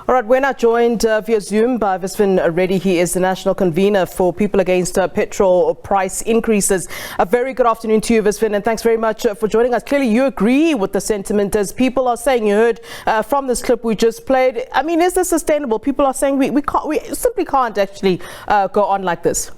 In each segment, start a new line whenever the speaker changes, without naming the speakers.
All right, we're now joined via Zoom by Visvin Reddy. He is the national convener for People Against Petrol Price Increases. A very good afternoon to you, Visvin, and thanks very much for joining us. Clearly, you agree with the sentiment, as people are saying. You heard from this clip we just played. I mean, is this sustainable? People are saying we simply can't actually go on like this.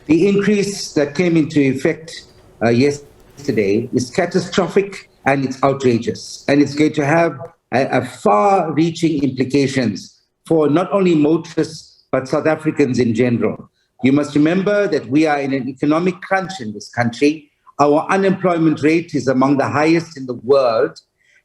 The increase that came into effect yesterday is catastrophic and it's outrageous, and it's going to have a far-reaching implications for not only motorists but South Africans in general. You must remember that we are in an economic crunch in this country. Our unemployment rate is among the highest in the world,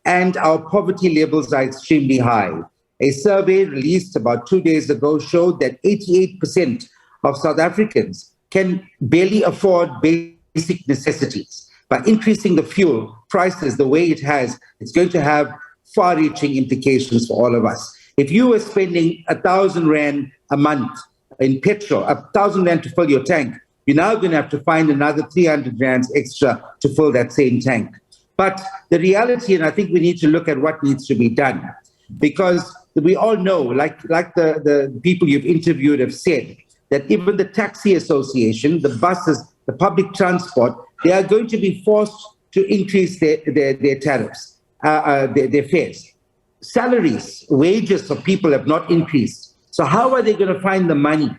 and our poverty levels are extremely high. A survey released about 2 days ago showed that 88% of South Africans can barely afford basic necessities. By increasing the fuel prices the way it has, it's going to have far-reaching implications for all of us. If you were spending 1,000 Rand a month in petrol, 1,000 Rand to fill your tank, you're now going to have to find another 300 Rands extra to fill that same tank. But the reality, and I think we need to look at what needs to be done, because we all know, like the people you've interviewed have said, that even the taxi association, the buses, the public transport, they are going to be forced to increase their tariffs. Their fares. Salaries, wages of people have not increased. So how are they going to find the money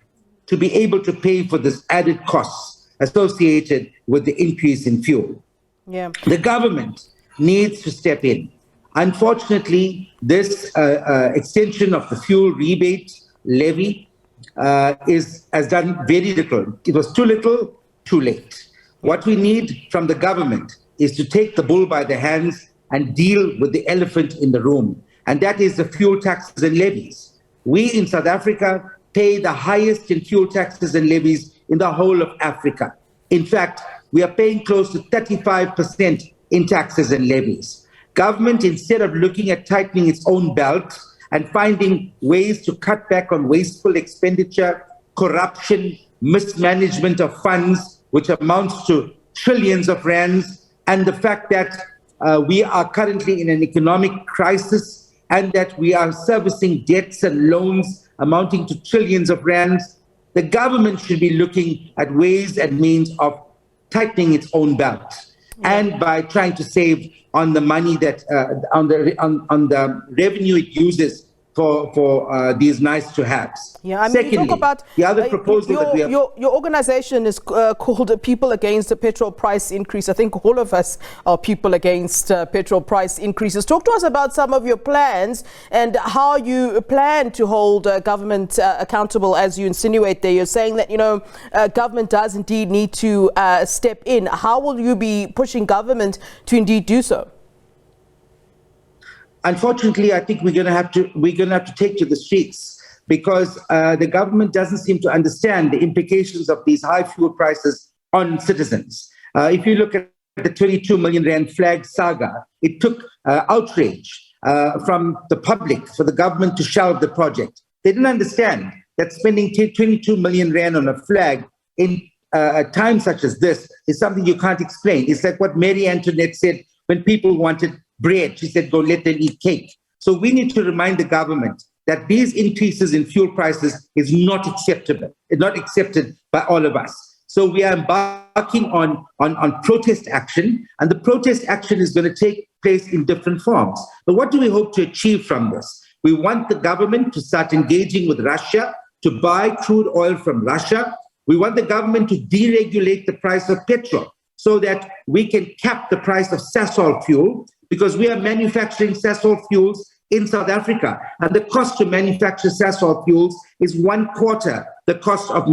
to be able to pay for this added costs associated with the increase in fuel?
Yeah.
The government needs to step in. Unfortunately, this extension of the fuel rebate levy has done very little. It was too little, too late. What we need from the government is to take the bull by the hands and deal with the elephant in the room, and that is the fuel taxes and levies. We in South Africa pay the highest in fuel taxes and levies in the whole of Africa. In fact, we are paying close to 35% in taxes and levies. Government, instead of looking at tightening its own belt and finding ways to cut back on wasteful expenditure, corruption, mismanagement of funds, which amounts to trillions of rands, and the fact that we are currently in an economic crisis and that we are servicing debts and loans amounting to trillions of rands, the government should be looking at ways and means of tightening its own belt, and by trying to save on the money that on the revenue it uses for these nice to haves.
Yeah, I mean,
secondly,
you talk about
the other proposal that we have.
Your organization is called People Against the Petrol Price Increase. I think all of us are people against petrol price increases. Talk to us about some of your plans and how you plan to hold government accountable, as you insinuate there. You're saying that, government does indeed need to step in. How will you be pushing government to indeed do so? Unfortunately,
I think we're going to have to take to the streets, because the government doesn't seem to understand the implications of these high fuel prices on citizens. If you look at the 22 million Rand flag saga, it took outrage from the public for the government to shelve the project. They didn't understand that spending 22 million Rand on a flag in a time such as this is something you can't explain. It's like what Mary Antoinette said when people wanted bread. She said, go let them eat cake. So we need to remind the government that these increases in fuel prices is not acceptable. It's not accepted by all of us. So we are embarking on protest action, and the protest action is going to take place in different forms. But what do we hope to achieve from this? We want the government to start engaging with Russia to buy crude oil from Russia. We want the government to deregulate the price of petrol so that we can cap the price of Sasol fuel, because we are manufacturing Sasol fuels in South Africa, and the cost to manufacture Sasol fuels is 1/4 the cost of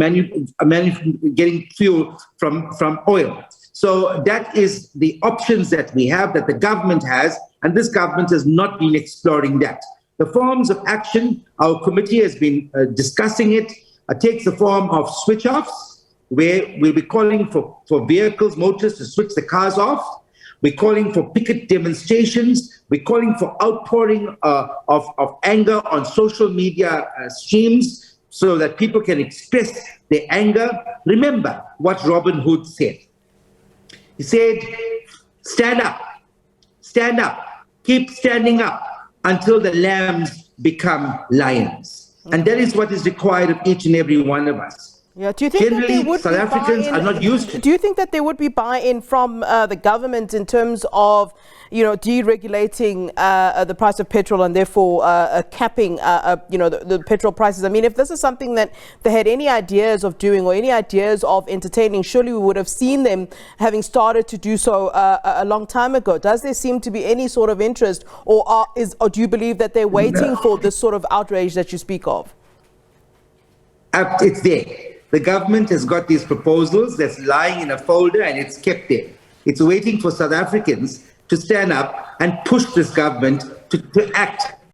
getting fuel from oil. So that is the options that we have, that the government has, and this government has not been exploring that. The forms of action, our committee has been discussing it, takes the form of switch-offs, where we'll be calling for vehicles, motorists to switch the cars off. We're calling for picket demonstrations. We're calling for outpouring of anger on social media streams so that people can express their anger. Remember what Robin Hood said. He said, stand up, keep standing up until the lambs become lions. And that is what is required of each and every one of us.
Yeah. Do you think
Generally,
that there would
South
be
Africans
buy-in?
are not used to.
Do you think that there would be buy-in from the government in terms of, deregulating the price of petrol and therefore capping, the petrol prices? I mean, if this is something that they had any ideas of doing or any ideas of entertaining, surely we would have seen them having started to do so a long time ago. Does there seem to be any sort of interest, or do you believe that they're waiting for this sort of outrage that you speak of?
It's there. The government has got these proposals that's lying in a folder and it's kept there. It's waiting for South Africans to stand up and push this government to act